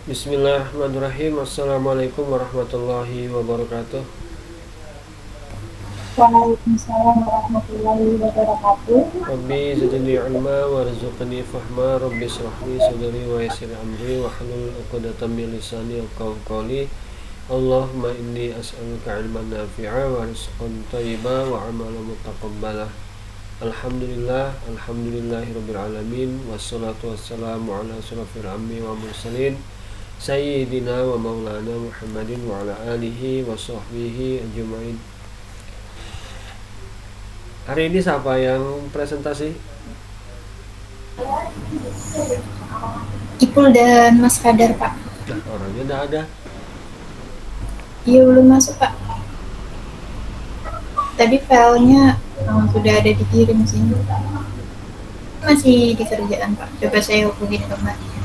Bismillahirrahmanirrahim. Assalamualaikum warahmatullahi wabarakatuh. Waalaikumsalam warahmatullahi wabarakatuh. Rabbi zidni ilma warzuqni fahma. Rabbi shrahli sadri wa yassir amri wa hlul 'uqdatam min lisani yafqahu qawli. Allahumma inni as'aluka ilman nafi'a wa rizqan thayyiban wa amalan mutaqabbala. Alhamdulillahirabbil alamin wassalatu wassalamu ala asyrafil anbiya'i wa mursalin Sayyidina wa maulana Muhammadin wa ala alihi wa sahbihi ajma'in. Hari ini siapa yang presentasi? Ipul dan Mas Fadar, Pak. Nah, orangnya udah ada. Iya, belum masuk, Pak. Tadi filenya sudah ada dikirim sih. Masih di kerjaan, Pak. Coba saya hubungin kembali.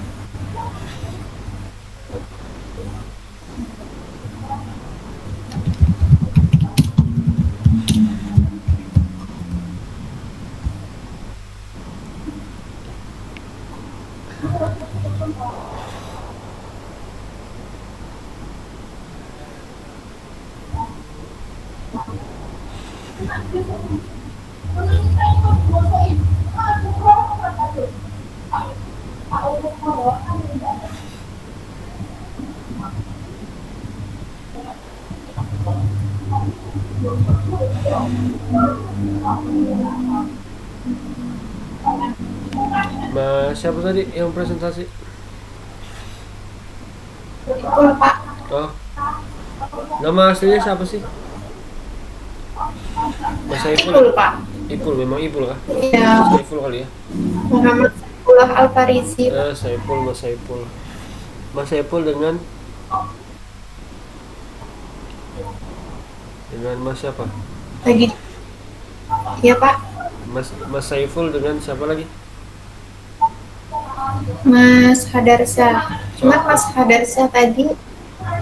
Mas siapa tadi yang presentasi? Ipul, Pak. Oh, nama aslinya siapa sih? Mas Saiful ya? Ipul, Pak. Ipul, memang Ipul kah? Iya, Saiful kali ya? Muhammad Saifullah Al-Farisi, Pak. Saiful, Mas Saiful. Mas Saiful dengan Mas siapa? Lagi. Iya, Pak. Mas Saiful dengan siapa lagi? Mas Hadarsa. Cuma Oh, Mas Hadarsa tadi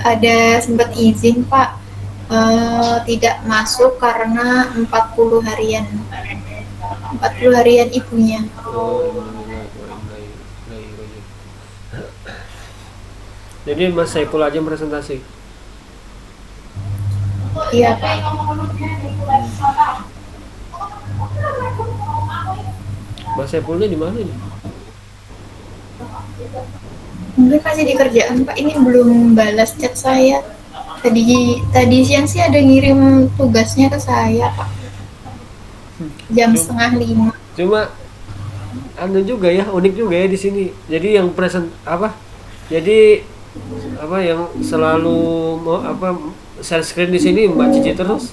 ada sempat izin, Pak. Tidak masuk karena 40 harian 40 harian ibunya. innalillahi wa inna ilaihi raji'un. Jadi Mas Saiful aja yang presentasi. Iya, Pak. Mas Saifulnya di mana nih? Mungkin masih di kerjaan, Pak. Ini belum balas chat saya. Tadi siang sih ada ngirim tugasnya ke saya, Pak. Jam Cuma, setengah 5. cuma anu juga ya, unik juga ya di sini. Jadi yang apa? Jadi apa yang selalu mau apa share screen di sini Mbak Cici terus.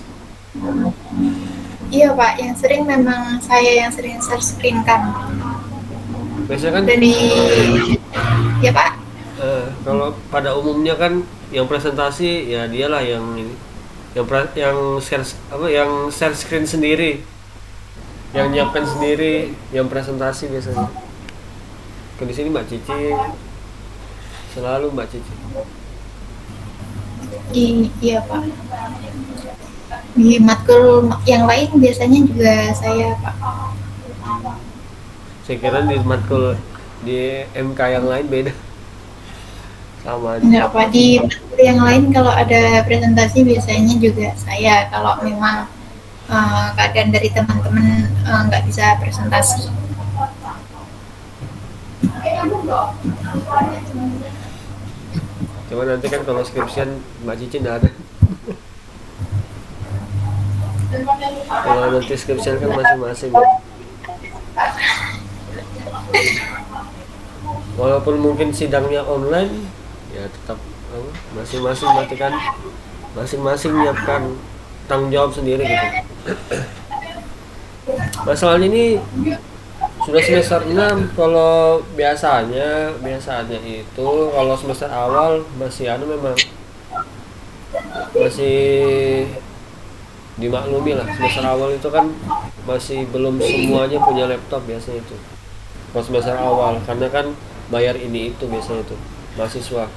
Iya, Pak. Yang sering memang saya yang sering share screen kan. Biasanya kan Dari ya, Pak. kalau pada umumnya kan yang presentasi ya dialah yang ini, yang share apa yang share screen sendiri, yang nyiapkan sendiri, yang presentasi biasanya. Kalau di sini Mbak Cici, selalu Mbak Cici. Iya, Pak. Di matkul yang lain biasanya juga saya, Pak. Saya kira di matkul di MK yang lain beda. Sama aja. Enggak, Pak. Di matkul yang lain kalau ada presentasi biasanya juga saya. Kalau memang keadaan dari teman-teman nggak bisa presentasi. Cuma nanti kan kalau skripsian Mbak Cici nggak ada. Kalau nanti skripsian kan masing-masing. Walaupun mungkin sidangnya online, ya tetap masing-masing berarti kan masing-masing menyiapkan tanggung jawab sendiri gitu. Masalahnya ini sudah semester 6. Kalau biasanya itu kalau semester awal masih memang masih dimaklumi lah, semester awal itu kan masih belum semuanya punya laptop biasanya itu kalau semester awal, karena kan bayar ini itu biasanya itu mahasiswa.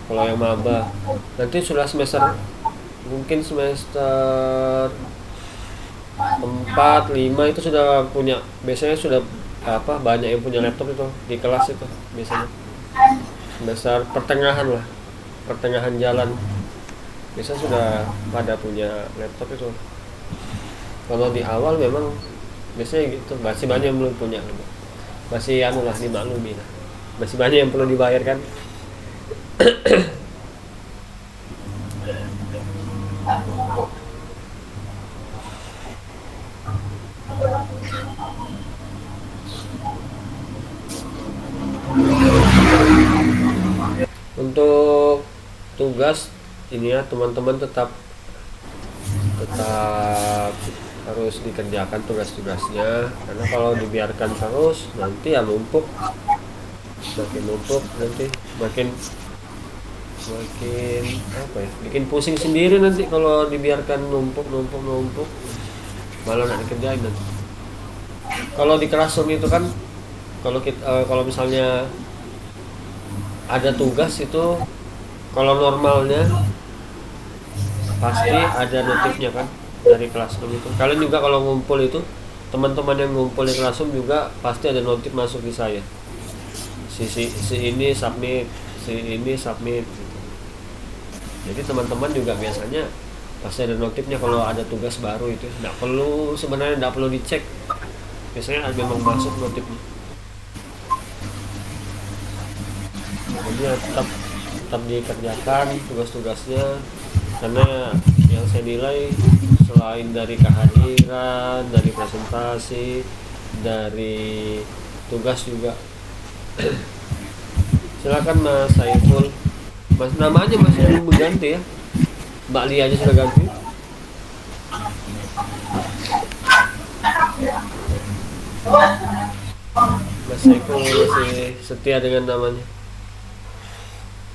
Kalau yang maba nanti sudah semester, mungkin semester 4 5 itu sudah punya, biasanya sudah apa banyak yang punya laptop itu di kelas itu biasanya. semester pertengahan lah, pertengahan jalan biasa sudah pada punya laptop itu. Kalau di awal memang biasanya gitu, masih banyak yang belum punya, masih anu lah, dimaklumi lah, masih banyak yang perlu dibayarkan. Untuk tugas ini ya, teman-teman tetap tetap harus dikerjakan tugas-tugasnya, karena kalau dibiarkan terus nanti ya numpuk, makin numpuk nanti, makin makin apa ya, bikin pusing sendiri nanti kalau dibiarkan numpuk numpuk numpuk, malah nggak dikerjain nanti. Kalau di classroom itu kan, kalau kita kalau misalnya ada tugas itu, kalau normalnya pasti ada notifnya kan dari classroom itu. Kalian juga kalau ngumpul itu, teman-teman yang ngumpul di classroom juga pasti ada notif masuk di saya, si ini submit, si ini submit gitu. Jadi teman-teman juga biasanya pasti ada notifnya kalau ada tugas baru itu, nggak perlu, sebenarnya nggak perlu dicek, biasanya memang masuk notifnya. Jadi ya tetap tetap dikerjakan tugas-tugasnya, karena yang saya nilai selain dari kehadiran, dari presentasi, dari tugas juga. Silakan Mas Saiful, Mas, namanya masih belum berganti ya, Mbak Lia aja sudah ganti. Mas Saiful masih setia dengan namanya,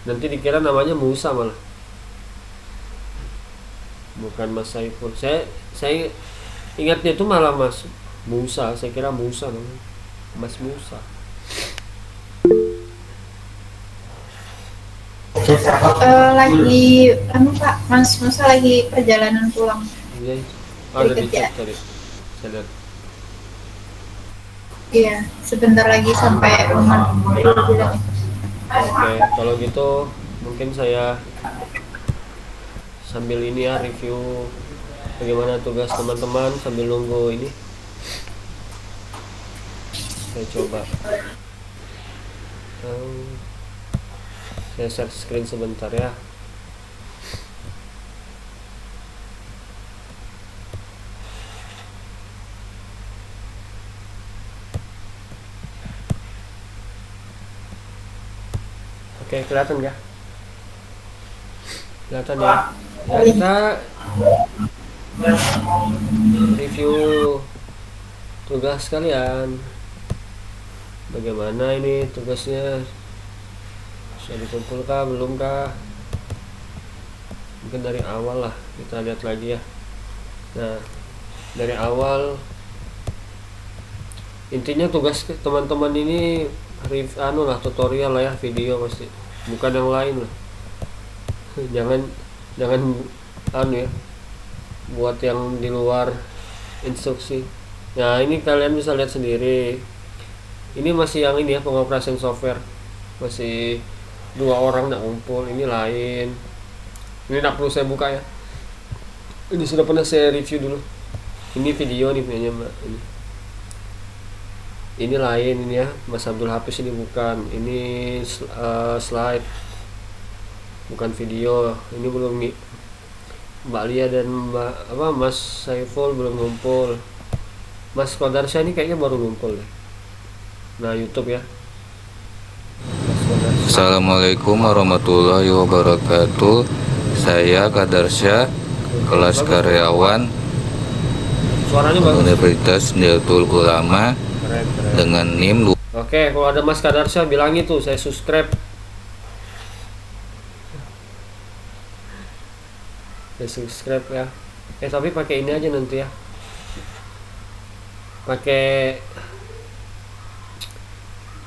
nanti dikira namanya Musa malah, bukan Mas Saiful. Saya ingatnya itu malah Mas Musa, saya kira Musa namanya, Mas Musa. Lagi anu Pak, Mas Musa lagi perjalanan pulang Iya, ada dari di chat kerja. tadi saya lihat. Iya, sebentar lagi sampai rumah. Dia bilang. Oke, kalau gitu mungkin saya sambil ini ya, review bagaimana tugas teman-teman sambil nunggu ini. Saya coba saya share screen sebentar ya. Oke, kelihatan nggak? Kelihatan ya. Ya, kita review tugas kalian. Bagaimana ini tugasnya? Sudah dikumpul kah? Belum kah? Mungkin dari awal lah kita lihat lagi ya. Nah, dari awal intinya tugas teman-teman ini anu lah, tutorial lah ya, video pasti, bukan yang lain lah. jangan jangan anu ya, buat yang di luar instruksi. Nah, ini kalian bisa lihat sendiri, ini masih yang ini ya, pengoperasian software, masih 2 orang nak ngumpul. Ini lain, ini tak perlu saya buka ya, ini sudah pernah saya review dulu. Ini video nih punya Mbak, ini lain, ini ya Mas Abdul Hafiz, ini bukan, ini slide, bukan video. Ini belum nih, Mbak Lia dan Mas Saiful belum ngumpul. Mas Kodarsya ini kayaknya baru ngumpul deh. Nah, YouTube ya. Assalamualaikum warahmatullahi wabarakatuh. Saya Kadarsya, kelas karyawan Suaranya bagus. Universitas Nahdlatul Ulama Keren, keren. dengan NIM. Oke, kalau ada Mas Kadarsya bilang itu saya subscribe. Saya subscribe ya. Tapi pakai ini aja nanti ya. Pakai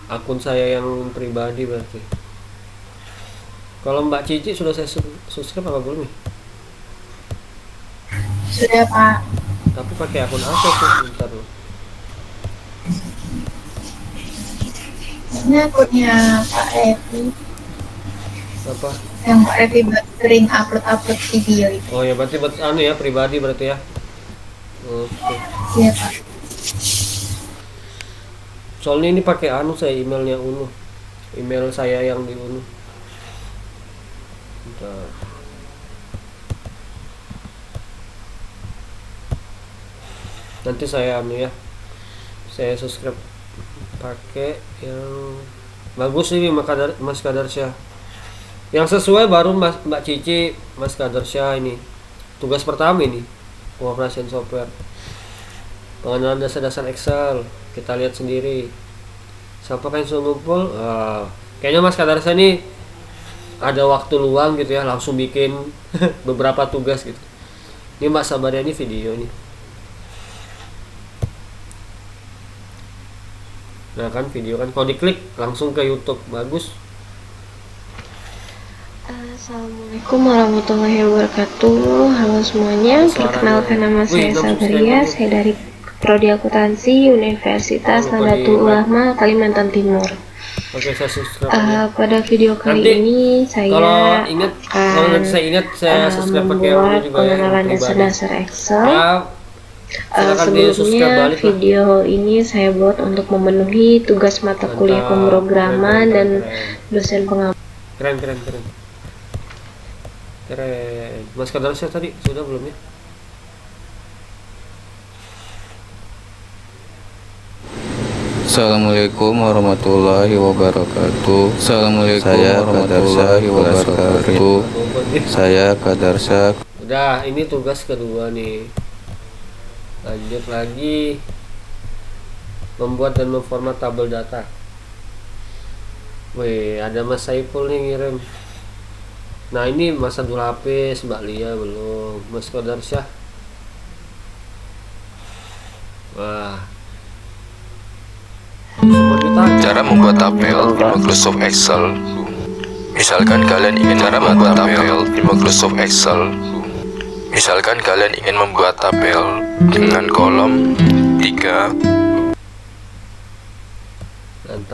akun saya yang pribadi berarti. Kalau Mbak Cici sudah saya subscribe apa belum nih? Sudah Pak. Tapi pakai akun apa tuh? Bentar loh. Ini akunnya Pak Evi. Apa? Yang Revi sering upload video itu. Oh ya berarti anu ya pribadi berarti ya. Oke. Iya Pak. Soalnya ini pakai anu saya emailnya Unu. Email saya yang di Unu. Bentar. Nanti saya anu ya. Saya subscribe pakai yang bagus ini Mas Kadarsyah. Yang sesuai baru Mbak Cici, Mas Kadarsyah ini. Tugas pertama ini pengoperasian software. Pengenalan dasar-dasar Excel. Kita lihat sendiri. Siapa kan yang ngumpul? Kayaknya Mas Kadarsyah ini ada waktu luang gitu ya, langsung bikin beberapa tugas gitu. Ini Mbak Sabaria ini video nih. Nah kan video kan kalau diklik langsung ke YouTube, bagus. Assalamualaikum warahmatullahi wabarakatuh. Halo semuanya, perkenalkan nama saya Sabaria. Saya dari Prodi Akuntansi Universitas Nahdlatul Ulama Kalimantan Timur. Oke, saya subscribe. Pada video kali Nanti, ini saya kalau nanti saya ingat saya subscribe pakai yang membuat juga ya, pengenalan pribadi. dasar-dasar Excel. Ya, silakan di-subscribe Sebelumnya balik lah. video ini saya buat untuk memenuhi tugas mata kuliah Mantap. pemrograman Keren, dan keren. dosen pengamat. Keren. Mas Kadarsyah tadi sudah belum ya? Assalamualaikum warahmatullahi wabarakatuh. Saya warahmatullahi wabarakatuh. Saya Kadarsyah. Udah, ini tugas kedua nih. Lanjut lagi. Membuat dan memformat tabel data. Wih, ada Mas Saiful nih ngirim. Nah ini Mas Abdul Hafiz, Mbak Lia belum, Mas Kadarsyah. Wah. Semua kita Cara membuat tabel di Microsoft Excel. Misalkan kalian ingin membuat tabel di Microsoft Excel. Misalkan kalian ingin membuat tabel dengan kolom 3.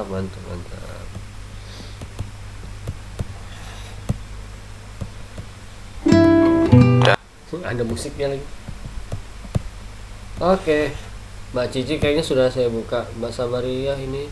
mantap. Ada musiknya lagi. Oke, Mbak Cici kayaknya sudah saya buka. Mbak Sabaria ini.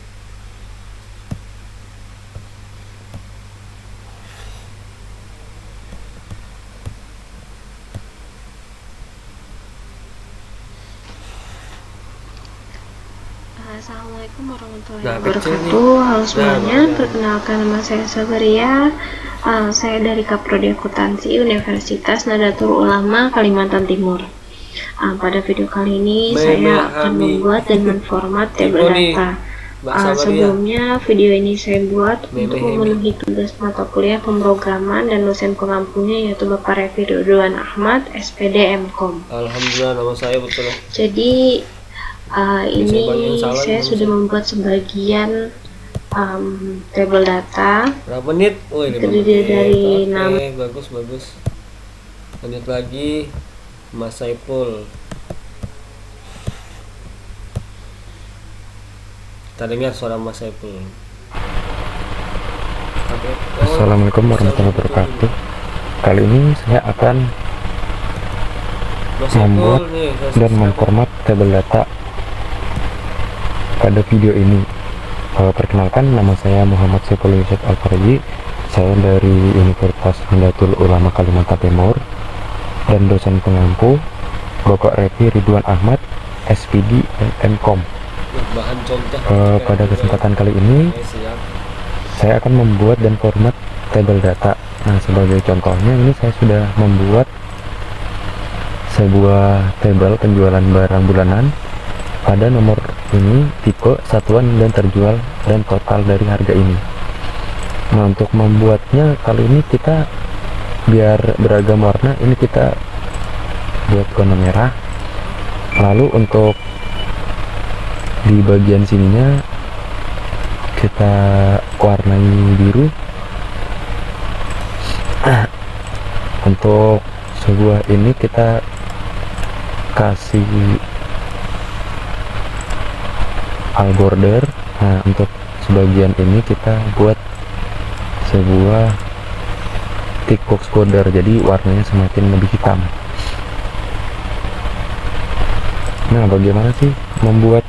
Assalamualaikum warahmatullahi Nah, kecil nih. wabarakatuh. Halo semuanya, Nah, perkenalkan nama saya Sabaria. Saya dari Kaprodi Akuntansi Universitas Nahdlatul Ulama Kalimantan Timur. Pada video kali ini saya akan membuat dan menformat tabel data. Mbak Sabaria. Sebelumnya video ini saya buat untuk Hemi. memenuhi tugas mata kuliah pemrograman dan dosen pengampunya yaitu Bapak Revi Ridwan Ahmad, SPD MKOM. Alhamdulillah nama saya betul. Jadi ini banyak yang salah saya nih, sudah membuat sebagian tabel data. Berapa menit? Oh, ini Terdiri dari Oke, nama. bagus. Lanjut lagi, Mas Saiful. Kita dengar suara Mas Saiful. Oke. Assalamualaikum warahmatullahi wabarakatuh. Kali ini saya akan Mas Saiful membuat nih, saya dan subscribe. memformat tabel data pada video ini. Perkenalkan, nama saya Muhammad Saiful Yusuf Al-Faraji. Saya dari Universitas Nahdlatul Ulama Kalimantan Timur dan dosen pengampu Bapak Revi Ridwan Ahmad, SPD MKOM. Bahan contoh. Pada kesempatan kali ini Oke, siap. saya akan membuat dan format tabel data. Nah, sebagai contohnya ini saya sudah membuat sebuah tabel penjualan barang bulanan pada nomor ini, tipe, satuan, dan terjual dan total dari harga ini. Nah, untuk membuatnya kali ini kita biar beragam warna, ini kita buat warna merah. Lalu untuk di bagian sininya kita warnai biru. Untuk sebuah ini kita kasih al border. Nah, untuk sebagian ini kita buat sebuah thick box border, jadi warnanya semakin lebih hitam. Nah, bagaimana sih membuat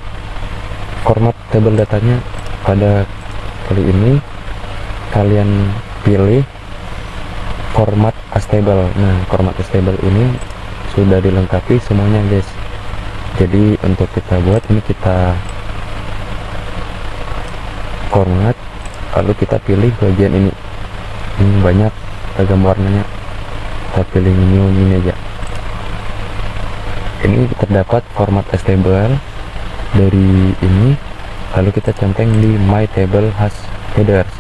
format table datanya? Pada kali ini kalian pilih format astable. Nah, format astable ini sudah dilengkapi semuanya guys. Jadi untuk kita buat ini, kita format, lalu kita pilih bagian ini banyak ragam warnanya, kita pilih new ini aja. Ini terdapat format stable dari ini, lalu kita centang di my table has headers,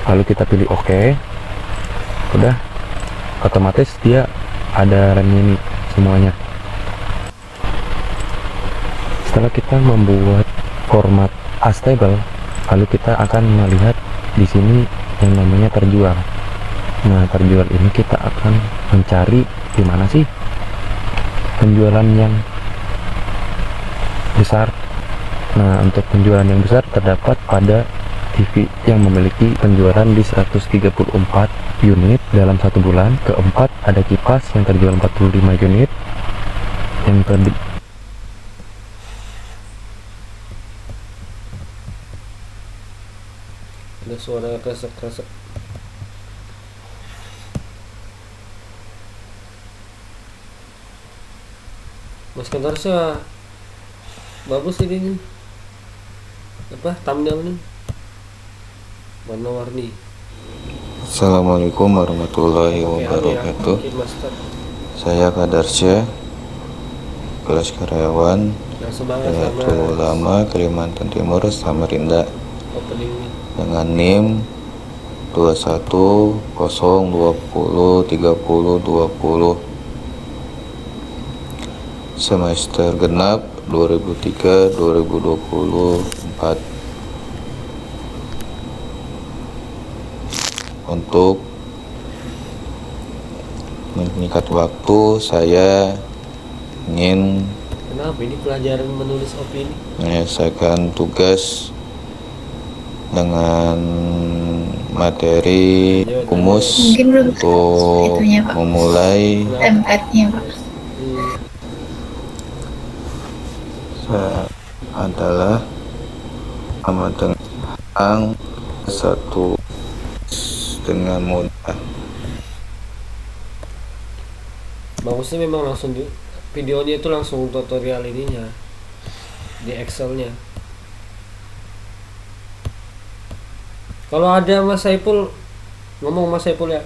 lalu kita pilih OK. Udah, otomatis dia ada remnya ini semuanya. Setelah kita membuat format astable, lalu kita akan melihat di sini yang namanya terjual. Nah, terjual ini kita akan mencari di mana sih penjualan yang besar. Nah, untuk penjualan yang besar terdapat pada TV yang memiliki penjualan di 134 unit dalam satu bulan. Keempat, ada kipas yang terjual 45 unit. Yang ada suara kresek-kresek. Mas Kantarsya bagus ini nih. Apa thumbnailnya warna-warni. Assalamualaikum warahmatullahi wabarakatuh. Saya Kadarsya, kelas karyawan Yang semangat sama Nahdlatul Ulama Kalimantan Timur Samarinda openingnya. dengan NIM 21.020.30.20 semester genap 2003-2024. Untuk menyingkat waktu, saya ingin Kenapa ini pelajaran menulis opini? menyelesaikan tugas dengan materi rumus Mungkin belum untuk itunya, Pak. memulai. Tempatnya, Pak. Adalah amat tentang satu dengan mudah. Bagusnya memang langsung di videonya itu langsung tutorial ininya di Excelnya. Kalau ada Mas Saiful, ngomong Mas Saiful ya.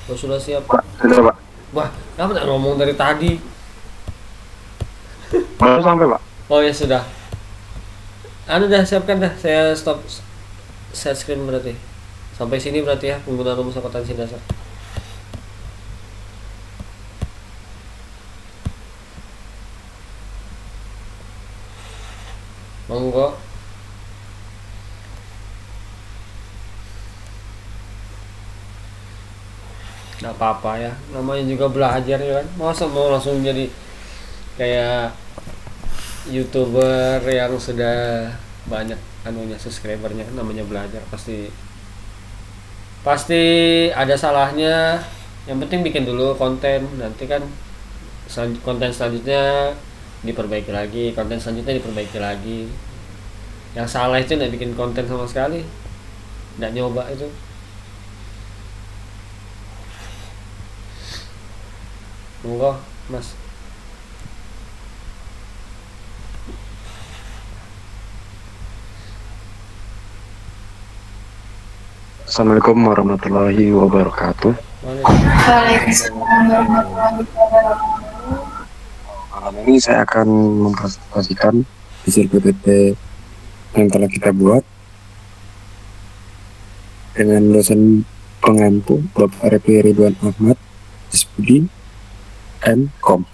Kalau sudah siap. Sudah, Pak. Wah, kenapa nggak ngomong dari tadi? Baru sampai, Pak. Oh ya sudah. Anu dah siapkan dah. Saya stop share screen berarti. Sampai sini berarti ya penggunaan rumus akuntansi dasar. Monggo. Nggak apa-apa ya, namanya juga belajar ya kan. Masa mau langsung jadi kayak YouTuber yang sudah banyak anunya subscribernya, namanya belajar pasti ada salahnya. Yang penting bikin dulu konten, nanti kan konten selanjutnya diperbaiki lagi, konten selanjutnya diperbaiki lagi. Yang salah itu nggak bikin konten sama sekali, nggak nyoba itu. Monggo Mas. Assalamualaikum warahmatullahi wabarakatuh. Waalaikumsalam warahmatullahi wabarakatuh. Malam ini saya akan mempresentasikan hasil PPT yang telah kita buat dengan dosen pengampu Bapak Repi Ridwan Ahmad Sbudi M.Com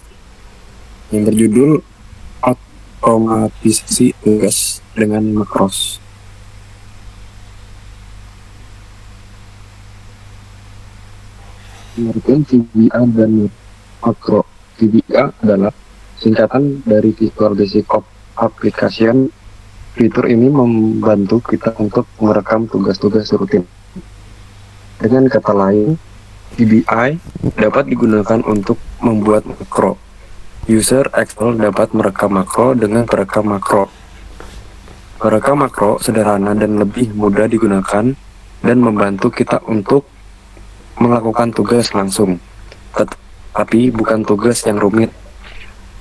yang berjudul otomatisasi tugas dengan makros. Pengertian VBA dan makro. VBA adalah singkatan dari Visual Basic Application. Fitur ini membantu kita untuk merekam tugas-tugas rutin. Dengan kata lain, VBI dapat digunakan untuk membuat makro. User Excel dapat merekam makro dengan perekam makro. Perekam makro sederhana dan lebih mudah digunakan dan membantu kita untuk melakukan tugas langsung, tetapi bukan tugas yang rumit.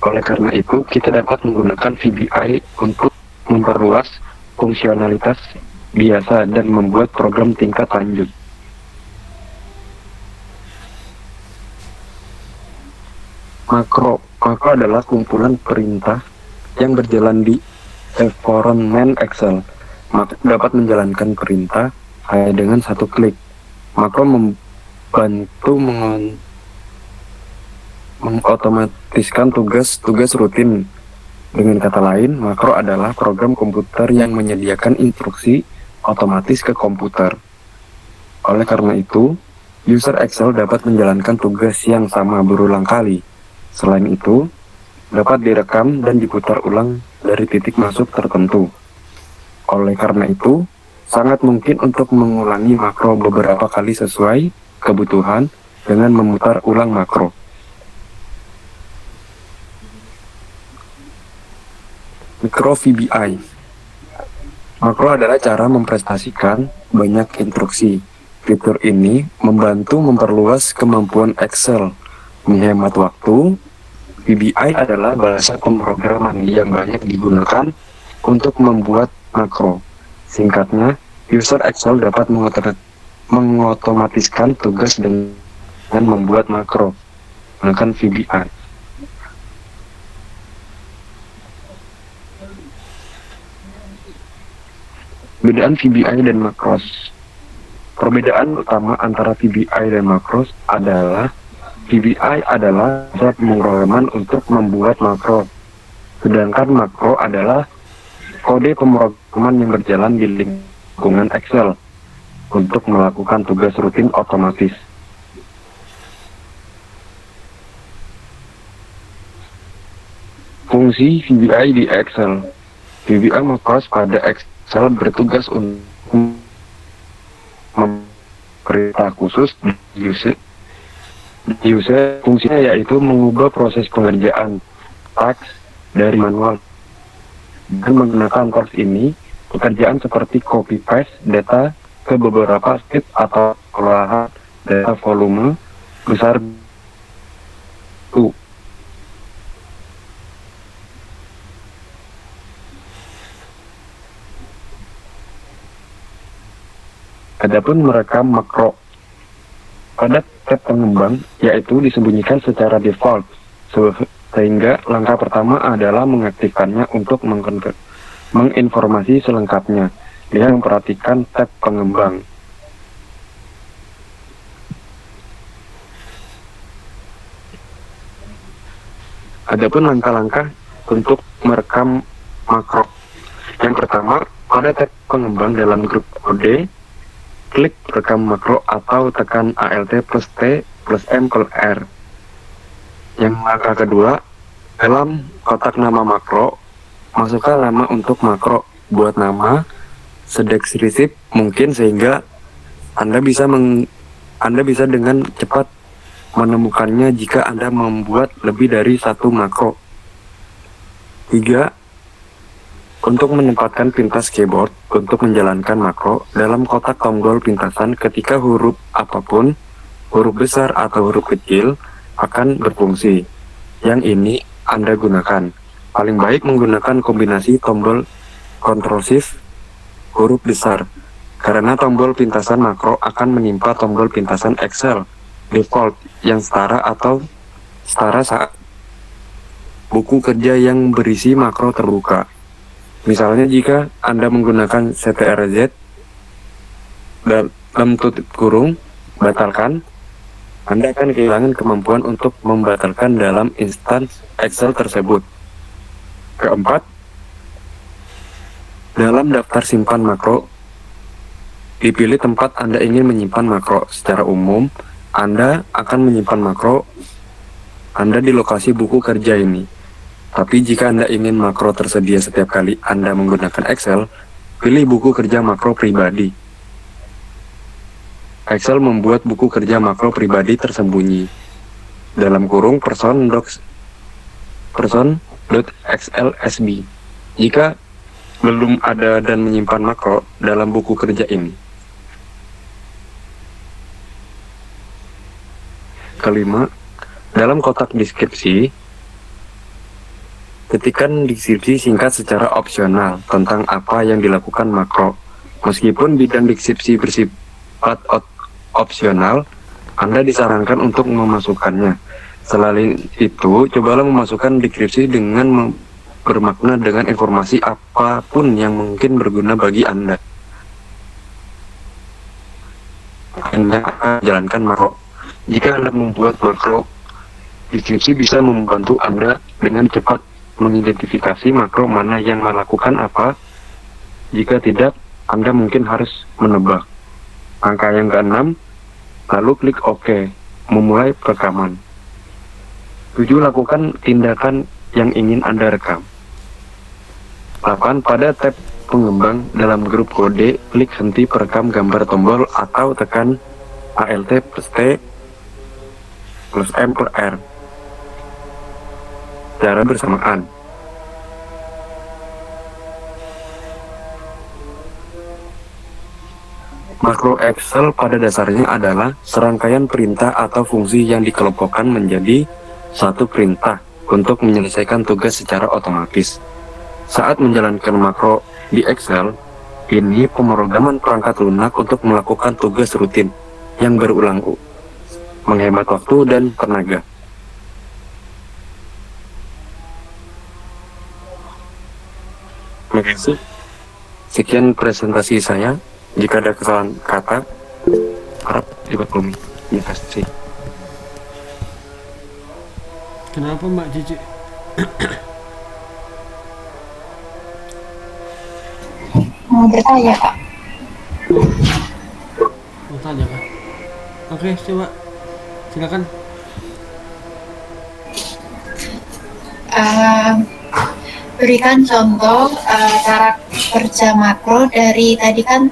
Oleh karena itu, kita dapat menggunakan VBI untuk memperluas fungsionalitas biasa dan membuat program tingkat lanjut. Makro adalah kumpulan perintah yang berjalan di environment Excel. Makro dapat menjalankan perintah hanya dengan satu klik. Makro membantu mengotomatiskan tugas-tugas rutin. Dengan kata lain, makro adalah program komputer yang menyediakan instruksi otomatis ke komputer. Oleh karena itu, user Excel dapat menjalankan tugas yang sama berulang kali. Selain itu, dapat direkam dan diputar ulang dari titik masuk tertentu. Oleh karena itu, sangat mungkin untuk mengulangi makro beberapa kali sesuai kebutuhan dengan memutar ulang makro. Mikro VBI. Makro adalah cara mempresentasikan banyak instruksi. Fitur ini membantu memperluas kemampuan Excel, menghemat waktu. VBI adalah bahasa pemrograman yang banyak digunakan untuk membuat makro. Singkatnya, user Excel dapat mengotomatiskan tugas dengan membuat makro menggunakan VBI. Perbedaan VBI dan makros. Perbedaan utama antara VBI dan makros adalah VBI adalah bahasa pemrograman untuk membuat makro, sedangkan makro adalah kode pemrograman yang berjalan di lingkungan Excel untuk melakukan tugas rutin otomatis. Fungsi VBI di Excel. VBI makros pada Excel bertugas untuk perintah khusus user fungsinya yaitu mengubah proses pengerjaan teks dari manual. Dan menggunakan tools ini, pekerjaan seperti copy paste data ke beberapa sheet atau olahan data volume besar Adapun merekam makro pada tab pengembang, yaitu disembunyikan secara default, sehingga langkah pertama adalah mengaktifkannya untuk menginformasi selengkapnya. Dia memperhatikan tab pengembang. Adapun langkah-langkah untuk merekam makro. Yang pertama, pada tab pengembang dalam grup kode, klik rekam makro atau tekan Alt plus T plus M plus R. Yang langkah kedua, dalam kotak nama makro, masukkan nama untuk makro. Buat nama sedeskriptif mungkin sehingga Anda bisa dengan cepat menemukannya jika Anda membuat lebih dari satu makro. 3. Untuk menempatkan pintas keyboard untuk menjalankan makro dalam kotak tombol pintasan ketika huruf apapun, huruf besar atau huruf kecil, akan berfungsi. Yang ini Anda gunakan. Paling baik menggunakan kombinasi tombol Ctrl Shift huruf besar, karena tombol pintasan makro akan menimpa tombol pintasan Excel default yang setara atau setara saat buku kerja yang berisi makro terbuka. Misalnya jika Anda menggunakan CTRL-Z dalam tutup kurung, batalkan, Anda akan kehilangan kemampuan untuk membatalkan dalam instans Excel tersebut. Keempat, dalam daftar simpan makro, dipilih tempat Anda ingin menyimpan makro. Secara umum, Anda akan menyimpan makro Anda di lokasi buku kerja ini. Tapi jika Anda ingin makro tersedia setiap kali Anda menggunakan Excel, pilih buku kerja makro pribadi. Excel membuat buku kerja makro pribadi tersembunyi dalam kurung person.xlsb jika belum ada dan menyimpan makro dalam buku kerja ini. Kelima, dalam kotak deskripsi, ketikkan deskripsi singkat secara opsional tentang apa yang dilakukan makro. Meskipun bidang deskripsi bersifat opsional, Anda disarankan untuk memasukkannya. Selain itu, cobalah memasukkan deskripsi dengan bermakna dengan informasi apapun yang mungkin berguna bagi Anda. Anda akan menjalankan makro. Jika Anda membuat makro, deskripsi bisa membantu Anda dengan cepat mengidentifikasi makro mana yang melakukan apa. Jika tidak, Anda mungkin harus menebak. Angka yang ke-6, lalu klik OK, memulai rekaman. 7. Lakukan tindakan yang ingin Anda rekam. 8. Pada tab pengembang dalam grup kode, klik henti perekam gambar tombol atau tekan Alt plus T plus M per R secara bersamaan. Makro Excel pada dasarnya adalah serangkaian perintah atau fungsi yang dikelompokkan menjadi satu perintah untuk menyelesaikan tugas secara otomatis. Saat menjalankan makro di Excel, ini pemrograman perangkat lunak untuk melakukan tugas rutin yang berulang, menghemat waktu dan tenaga. Terima kasih. Sekian presentasi saya. Jika ada kesalahan kata, harap dimaklumi. Terima kasih. Kenapa Mbak Cici? Mau bertanya, Pak? Mau tanya kan? Oke, coba silakan. Berikan contoh cara kerja makro dari tadi kan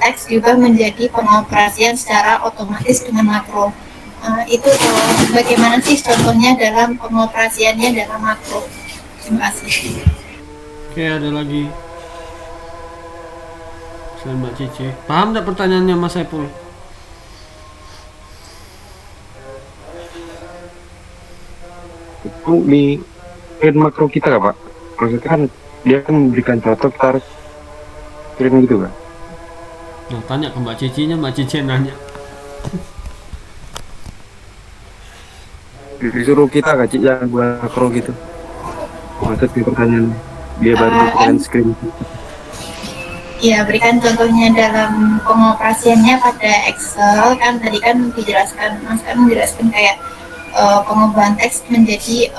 teks juga menjadi pengoperasian secara otomatis dengan makro. Itu bagaimana sih contohnya dalam pengoperasiannya dalam makro? Terima kasih. Oke, ada lagi. Selain Mbak Cici. Paham nggak pertanyaannya Mas Saiful? Itu di makro kita nggak, Pak? Maksudnya kan dia kan memberikan contoh, kita harus kirim gitu kan? Nah, tanya ke Mbak Cicinya, Mbak Cici nanya. Disuruh kita nggak, Cik, yang buat makro gitu? Maksud di pertanyaan dia baru bikin screen. Ya, berikan contohnya dalam pengoperasiannya pada Excel kan tadi kan dijelaskan, Mas kan menjelaskan kayak pengubahan teks menjadi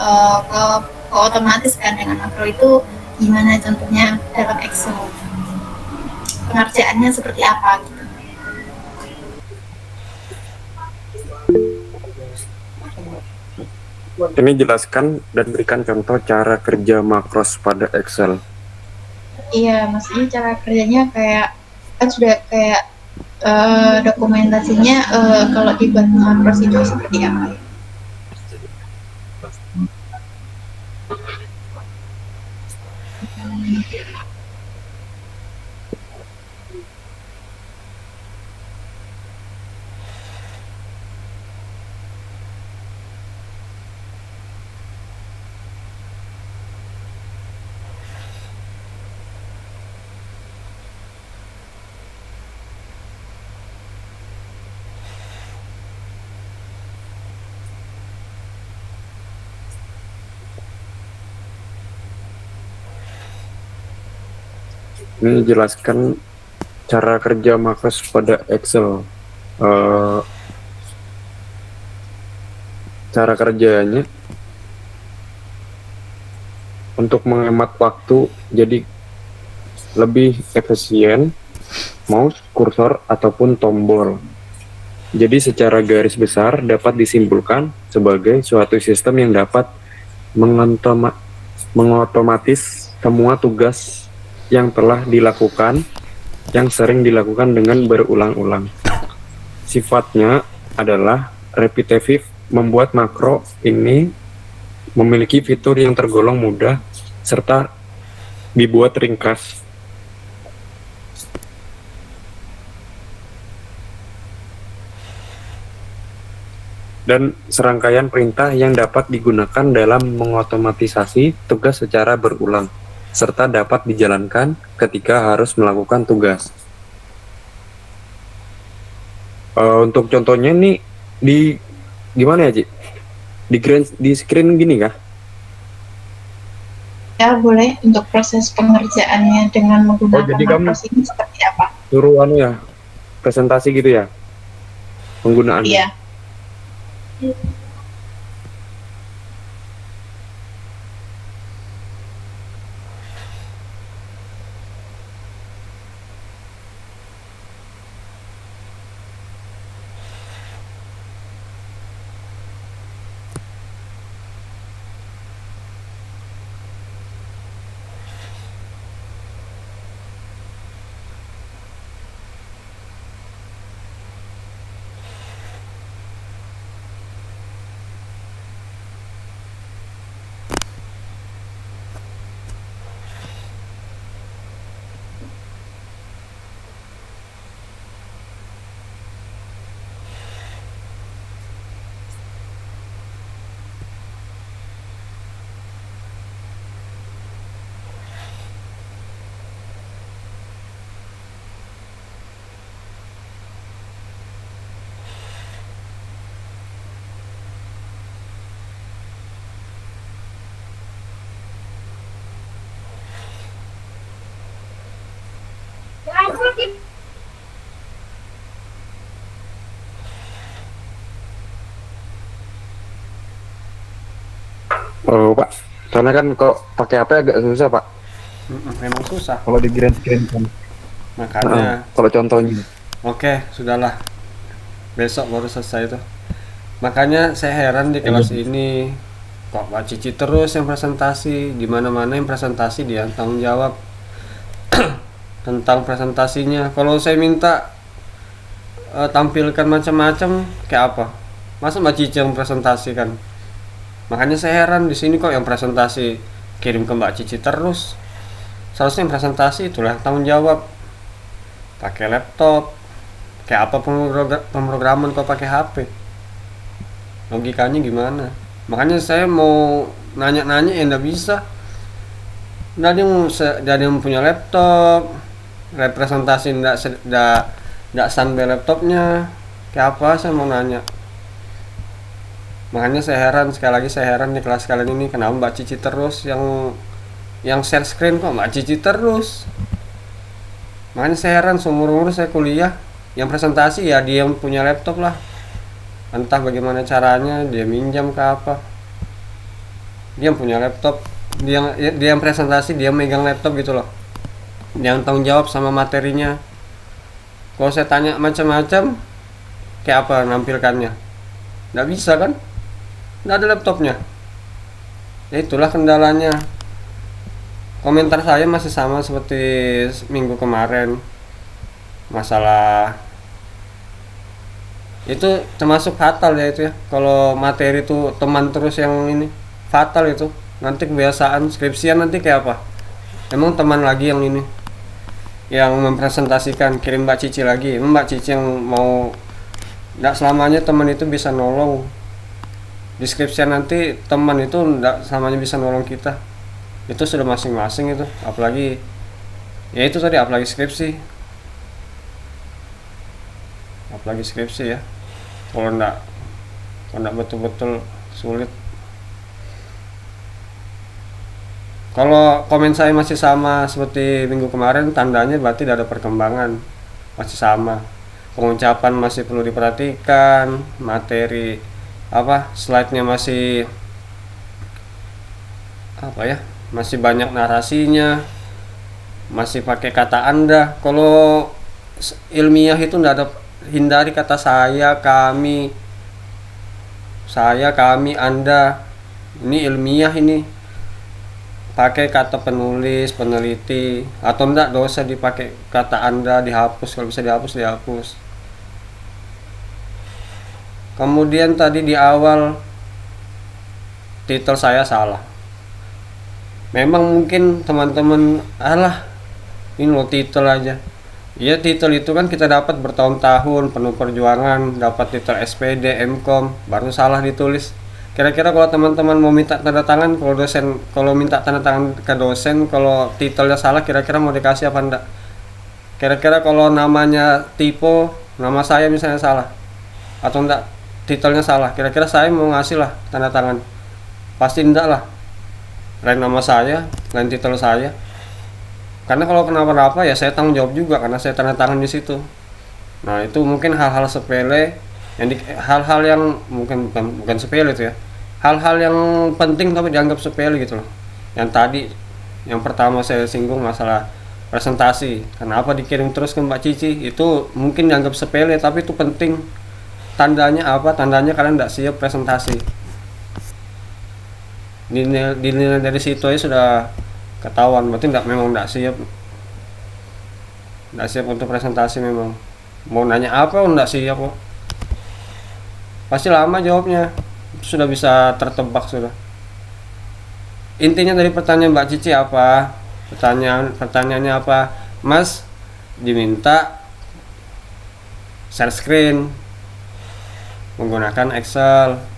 ke otomatis kan dengan makro itu gimana contohnya dalam Excel, pengerjaannya seperti apa gitu. Ini jelaskan dan berikan contoh cara kerja makros pada Excel. Iya, maksudnya cara kerjanya kayak kan sudah kayak dokumentasinya kalau dibuat makros itu seperti apa? Ini jelaskan cara kerja makros pada Excel. Cara kerjanya untuk menghemat waktu jadi lebih efisien, mouse, kursor, ataupun tombol. Jadi secara garis besar dapat disimpulkan sebagai suatu sistem yang dapat mengotomatis semua tugas yang telah dilakukan, yang sering dilakukan dengan berulang-ulang. sifatnya adalah repetitif, membuat makro ini memiliki fitur yang tergolong mudah serta dibuat ringkas. Dan serangkaian perintah yang dapat digunakan dalam mengotomatisasi tugas secara berulang, serta dapat dijalankan ketika harus melakukan tugas. Untuk contohnya nih di gimana ya, Ci? Di screen gini kah? Ya, boleh. Untuk proses pengerjaannya dengan menggunakan jadi kamu makros ini seperti apa? suruh presentasi gitu ya penggunaannya. Iya. Oh, Pak. Soalnya kan kok pakai HP agak susah, Pak. Memang susah. Kalau di green screen kan. Makanya Kalau contohnya. oke, sudahlah. Besok baru selesai itu. Makanya saya heran di kelas ini kok Mbak Cici terus yang presentasi, di mana-mana yang presentasi dia tanggung jawab tentang presentasinya. Kalau saya minta tampilkan macam-macam kayak apa? Masa Mbak Cici yang presentasikan? Makanya saya heran di sini kok yang presentasi kirim ke Mbak Cici terus. Seharusnya yang presentasi itulah tanggung jawab. Pakai laptop. Kayak apa pemrograman kok pakai HP? Logikanya gimana? Makanya saya mau nanya-nanya ya nggak bisa. Nggak ada yang punya laptop. Representasi nggak standby laptopnya. Kayak apa saya mau nanya? Makanya saya heran, sekali lagi saya heran di kelas kalian ini kenapa Mbak Cici terus yang share screen kok Mbak Cici terus. Makanya saya heran, seumur-umur saya kuliah yang presentasi ya dia yang punya laptop lah. Entah bagaimana caranya dia minjam ke apa. Dia yang punya laptop, dia yang presentasi, dia megang laptop gitu loh. Yang tanggung jawab sama materinya. Kalau saya tanya macam-macam kayak apa nampilkannya? Nggak bisa kan? Nggak ada laptopnya. Ya itulah kendalanya. Komentar saya masih sama seperti minggu kemarin. Masalah itu termasuk fatal ya itu ya. Kalau materi itu teman terus yang ini fatal itu. Nanti kebiasaan skripsian nanti kayak apa? Emang teman lagi yang ini yang mempresentasikan kirim Mbak Cici lagi. Mbak Cici yang mau, nggak selamanya teman itu bisa nolong. Deskripsi nanti teman itu nggak selamanya bisa nolong kita. Itu sudah masing-masing itu. Apalagi ya itu tadi, apalagi skripsi ya. Kalau nggak betul-betul sulit. Kalau komen saya masih sama seperti minggu kemarin, tandanya berarti tidak ada perkembangan, masih sama. Pengucapan masih perlu diperhatikan, materi slide-nya masih masih banyak narasinya, masih pakai kata Anda. Kalau ilmiah itu tidak ada, hindari kata saya, kami, Anda. Ini ilmiah ini. Pakai kata penulis, peneliti, atau enggak dosa dipakai kata Anda, dihapus. Kalau bisa dihapus. Kemudian tadi di awal titel saya salah. Memang mungkin teman-teman, alah ini lo titel aja. Iya, titel itu kan kita dapat bertahun-tahun penuh perjuangan, dapat titel SPD, MKOM, baru salah ditulis. Kira-kira kalau teman-teman mau minta tanda tangan, kalau minta tanda tangan ke dosen, kalau titelnya salah, kira-kira mau dikasih apa enggak? Kira-kira kalau namanya typo, nama saya misalnya salah, atau enggak, titelnya salah, kira-kira saya mau ngasih lah tanda tangan? Pasti enggak lah. Lain nama saya, lain titel saya. Karena kalau kenapa-napa ya saya tanggung jawab juga karena saya tanda tangan di situ. Nah, itu mungkin hal-hal sepele hal-hal yang mungkin bukan sepele itu ya. Hal-hal yang penting tapi dianggap sepele gitu loh. Yang tadi yang pertama saya singgung masalah presentasi. Kenapa dikirim terus ke Mbak Cici? Itu mungkin dianggap sepele tapi itu penting. Tandanya apa? Tandanya kalian tidak siap presentasi. Dinilai dari situ aja sudah ketahuan, berarti memang tidak siap untuk presentasi. Memang mau nanya apa tidak siap kok, pasti lama jawabnya, itu sudah bisa tertebak sudah. Intinya dari pertanyaan Mbak Cici apa? Pertanyaannya apa? Mas diminta share screen menggunakan Excel.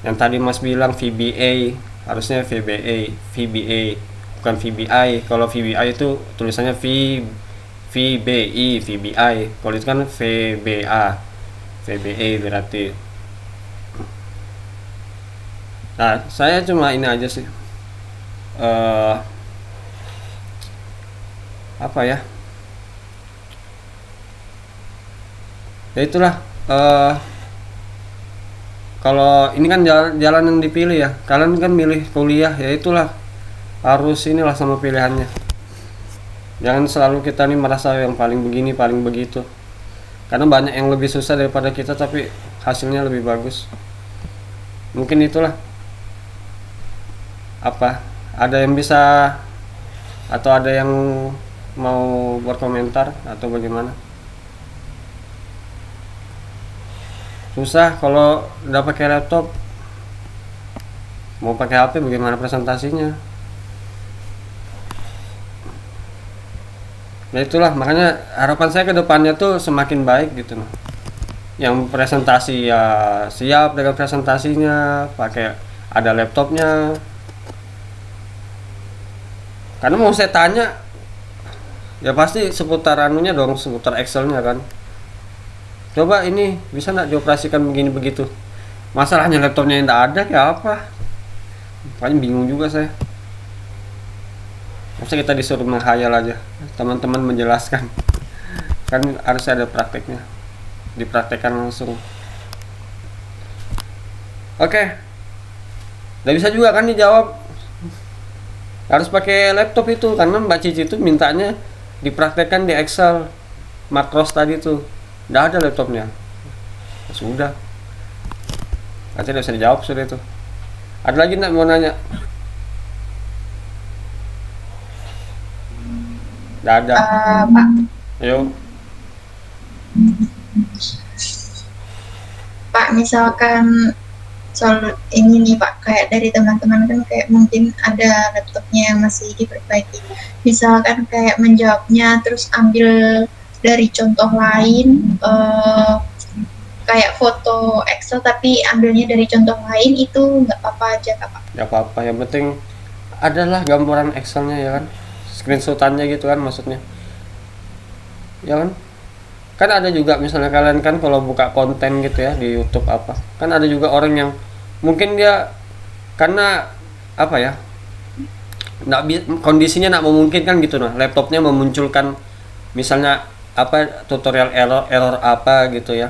Yang tadi Mas bilang VBA, harusnya VBA bukan VBI. Kalau VBI itu tulisannya VBI. Kalau itu kan VBA berarti. Nah, saya cuma ini aja sih. Apa ya? Ya itulah. Kalau ini kan jalan yang dipilih ya, kalian kan milih kuliah, ya itulah harus inilah sama pilihannya. Jangan selalu kita nih merasa yang paling begini paling begitu, karena banyak yang lebih susah daripada kita tapi hasilnya lebih bagus. Mungkin itulah. Apa ada yang bisa atau ada yang mau berkomentar atau bagaimana? Susah kalau udah pakai laptop, mau pakai HP bagaimana presentasinya? Nah itulah makanya harapan saya ke depannya tuh semakin baik gitu loh. Yang presentasi ya siap dengan presentasinya, pakai ada laptopnya. Karena mau saya tanya ya pasti seputar anunya dong, seputar Excelnya kan. Coba ini bisa nggak dioperasikan begini begitu? Masalahnya laptopnya yang tidak ada kayak apa? Paling bingung juga saya. Masa kita disuruh menghayal aja, teman-teman menjelaskan. Kan harus ada prakteknya, dipraktekkan langsung. Oke, nggak bisa juga kan dijawab. Harus pakai laptop itu karena Mbak Cici itu mintanya dipraktekkan di Excel, makros tadi tuh. Nggak ada laptopnya. Ya sudah. Nanti udah bisa dijawab sudah itu. Ada lagi nggak mau nanya? Nggak ada. Pak, Ayo. Pak, misalkan soal ini nih Pak, kayak dari teman-teman kan kayak mungkin ada laptopnya yang masih diperbaiki. Misalkan kayak menjawabnya terus ambil dari contoh lain, kayak foto Excel tapi ambilnya dari contoh lain, itu nggak apa-apa aja Kak Pak? Nggak apa-apa, yang penting adalah gambaran Excelnya ya kan, screenshotannya gitu kan maksudnya, ya kan? Kan ada juga misalnya kalian kan kalau buka konten gitu ya di YouTube apa, kan ada juga orang yang mungkin dia karena apa ya, kondisinya nggak memungkinkan gitu nah, laptopnya memunculkan misalnya apa tutorial error apa gitu ya,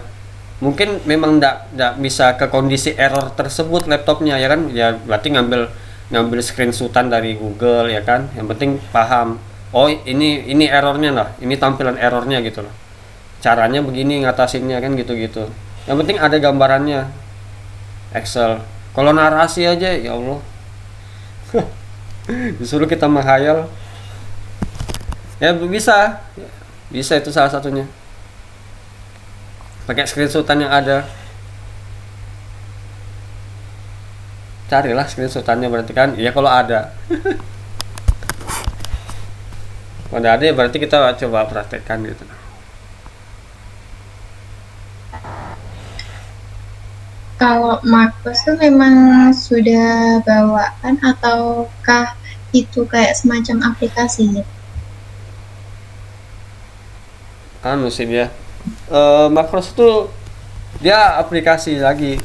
mungkin memang nggak bisa ke kondisi error tersebut laptopnya ya kan, ya berarti ngambil screenshotan dari Google ya kan, yang penting paham oh ini errornya lah, ini tampilan errornya gitu loh, caranya begini ngatasinnya kan gitu-gitu, yang penting ada gambarannya Excel. Kalau narasi aja ya Allah disuruh kita menghayal ya bisa itu salah satunya, pakai screenshotan yang ada. carilah screenshotannya berarti kan, iya kalau ada. Kalau ada ya berarti kita coba praktekkan gitu. Kalau Marcos tuh memang sudah bawaan ataukah itu kayak semacam aplikasi gitu? Anu sih dia, Macros tuh dia aplikasi lagi.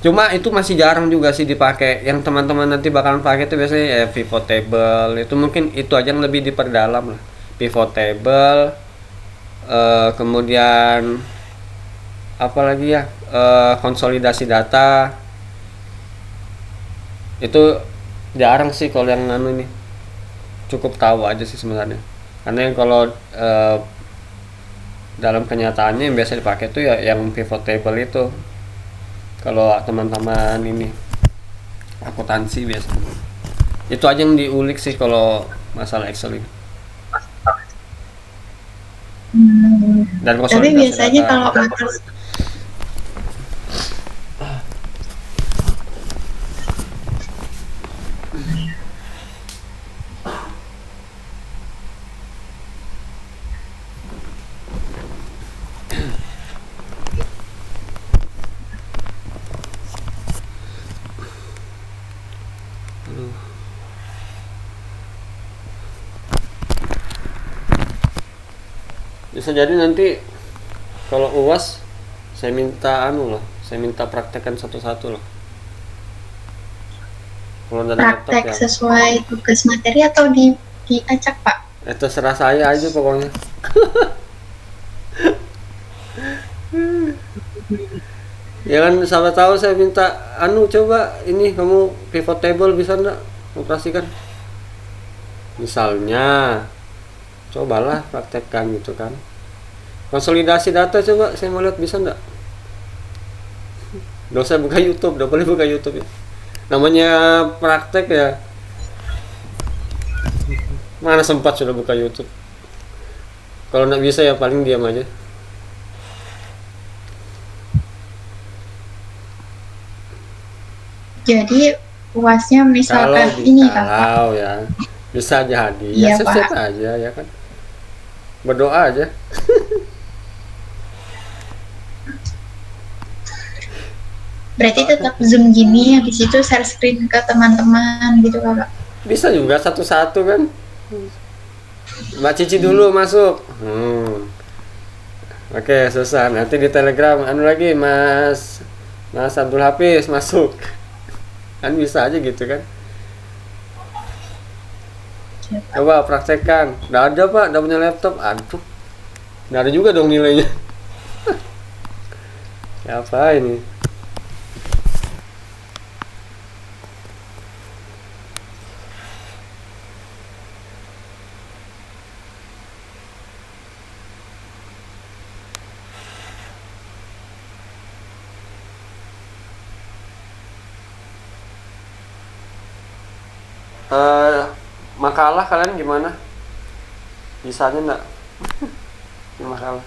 Cuma itu masih jarang juga sih dipakai. Yang teman-teman nanti bakalan pakai itu biasanya ya pivot table. Itu mungkin itu aja yang lebih diperdalam lah. Pivot table, kemudian apa lagi ya? Konsolidasi data. Itu jarang sih kalau yang anu ini. Cukup tahu aja sih sebenarnya. Karena yang kalau dalam kenyataannya yang biasa dipakai itu ya yang pivot table itu. Kalau teman-teman ini akuntansi biasanya itu aja yang diulik sih kalau masalah Excel ini. Dan Tapi konsolidasi biasanya data. kalau Marcos Bisa jadi nanti kalau UAS saya minta anu loh, saya minta praktekkan satu-satu loh. Kalau ada laptop praktek ya, sesuai tugas materi atau diacak Pak? terserah saya aja pokoknya. Ya kan sama tahu saya minta anu coba ini kamu pivot table bisa enggak operasikan? Misalnya cobalah praktekkan gitu kan. Konsolidasi data coba saya mau lihat bisa enggak? Nggak usah buka YouTube, nggak boleh buka YouTube ya. Namanya praktek ya. Mana sempat sudah buka YouTube. Kalau nggak bisa ya paling diam aja. Jadi UASnya misalkan Kalau ini kan Pak. kalau ya bisa jadi Iya, ya set Pak. aja ya kan. Berdoa aja. Berarti tetap Zoom gini habis itu share screen ke teman-teman gitu Pak. Bisa juga satu-satu kan. Mbak Cici dulu masuk. Oke, selesai. Nanti di Telegram anu lagi Mas Abdul Hafiz masuk. Kan bisa aja gitu kan. Coba praktekkan. Nggak ada Pak, nggak punya laptop. Aduh. Nggak ada juga dong nilainya. Ya apa ini? Makalah kalian gimana? Bisanya enggak? Makalah.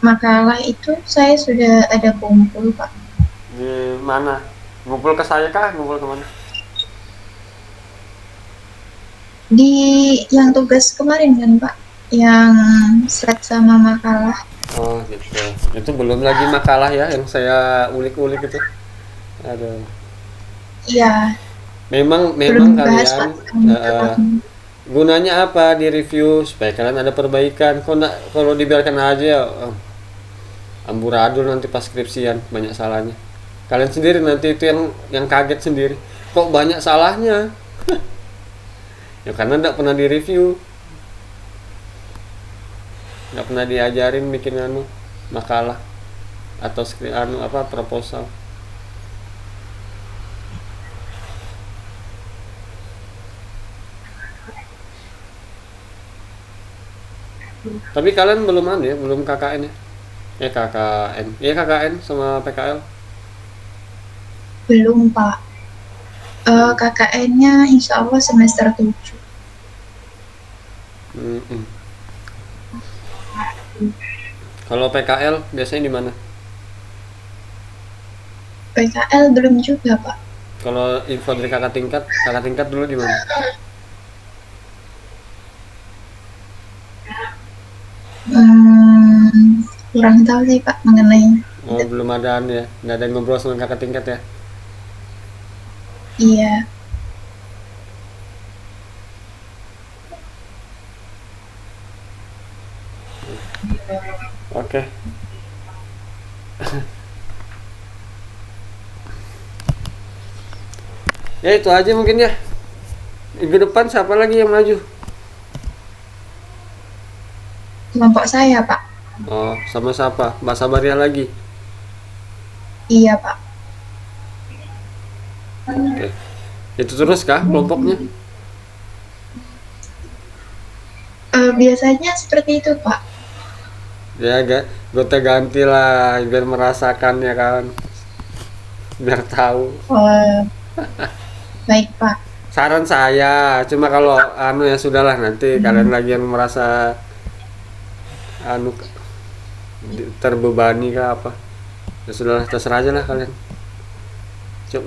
Makalah itu saya sudah ada kumpul Pak. Di mana? Ngumpul ke saya kah? Ngumpul ke mana? Di yang tugas kemarin kan Pak, yang slide sama makalah. Oh gitu. Itu belum lagi makalah ya yang saya ulik-ulik itu. Aduh. Iya, Memang belum bahas Pak. eh, gunanya apa di review supaya kalian ada perbaikan. Kalau dibiarkan aja amburadul nanti pas skripsian banyak salahnya. Kalian sendiri nanti itu yang kaget sendiri. Kok banyak salahnya? Ya karena enggak pernah di review. Enggak pernah diajarin bikin makalah atau proposal. Tapi kalian belum belum KKN ya? KKN. Iya KKN sama PKL. Belum Pak. KKN-nya insya Allah semester 7. Kalau PKL biasanya di mana? PKL belum juga, Pak. Kalau info dari kakak tingkat dulu di mana? Kurang tahu sih, Pak, mengenai. Oh, belum ada ya, nggak ada yang ngobrol sama kakak tingkat ya? Iya. Oke. Ya itu aja mungkin ya. Minggu depan siapa lagi yang maju? Kelompok saya, Pak. Oh, sama siapa? Mbak Sabaria lagi. Iya, Pak. Oke. Itu terus kah kelompoknya? Biasanya seperti itu, Pak. Ya, gue ganti lah biar merasakan ya kan. Biar tahu. Baik, Pak. Saran saya, cuma kalau ya sudahlah nanti kalian lagi yang merasa terbebani kah apa. Ya sudahlah, terserah aja lah kalian.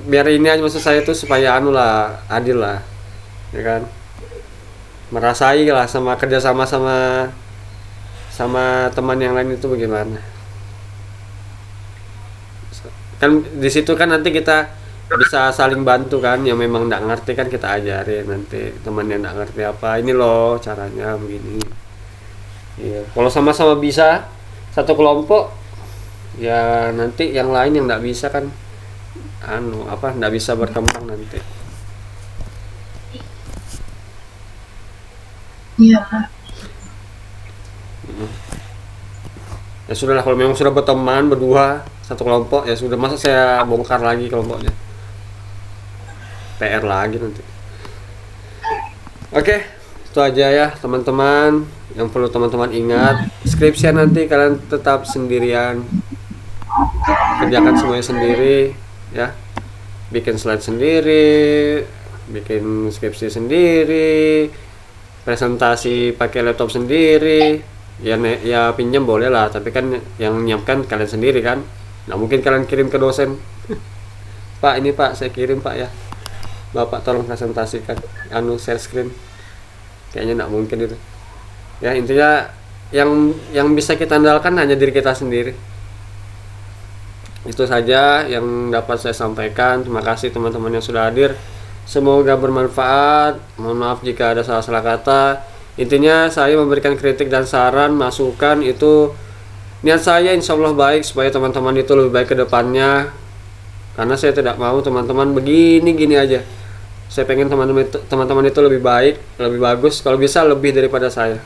Biar ini aja maksud saya tuh supaya adil lah. Ya kan? Merasai lah sama kerjasama sama teman yang lain itu bagaimana. Kan di situ kan nanti kita bisa saling bantu kan, yang memang nggak ngerti kan kita ajarin, nanti teman yang nggak ngerti apa ini loh caranya begini. Iya, kalau sama-sama bisa satu kelompok ya nanti yang lain yang nggak bisa kan nggak bisa berkembang nanti. Iya, Pak. Ya sudahlah, kalau memang sudah berteman berdua satu kelompok ya sudah, masa saya bongkar lagi kelompoknya, PR lagi nanti. Oke, itu aja ya teman-teman. Yang perlu teman-teman ingat, skripsian nanti kalian tetap sendirian, kerjakan semuanya sendiri ya, bikin slide sendiri, bikin skripsi sendiri, presentasi pakai laptop sendiri. Ya pinjam boleh lah, tapi kan yang nyiapkan kalian sendiri kan, nggak mungkin kalian kirim ke dosen. Pak ini Pak saya kirim Pak ya, Bapak tolong presentasikan share screen, kayaknya nggak mungkin itu ya. Intinya yang bisa kita andalkan hanya diri kita sendiri. Itu saja yang dapat saya sampaikan. Terima kasih teman-teman yang sudah hadir, semoga bermanfaat. Mohon maaf jika ada salah-salah kata. Intinya saya memberikan kritik dan saran, masukan itu niat saya insya Allah baik supaya teman-teman itu lebih baik ke depannya. Karena saya tidak mau teman-teman begini-gini aja. Saya pengen teman-teman itu lebih baik, lebih bagus, kalau bisa lebih daripada saya.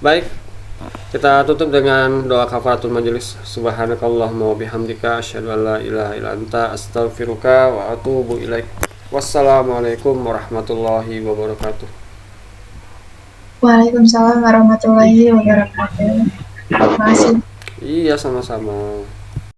Baik, kita tutup dengan doa kafaratul majelis. Subhanakallahumma wa bihamdika asyhadu an la ilaha illa anta astaghfiruka wa atubu ilaik. Wassalamualaikum warahmatullahi wabarakatuh. Waalaikumsalam warahmatullahi wabarakatuh. Terima kasih. Iya, sama-sama.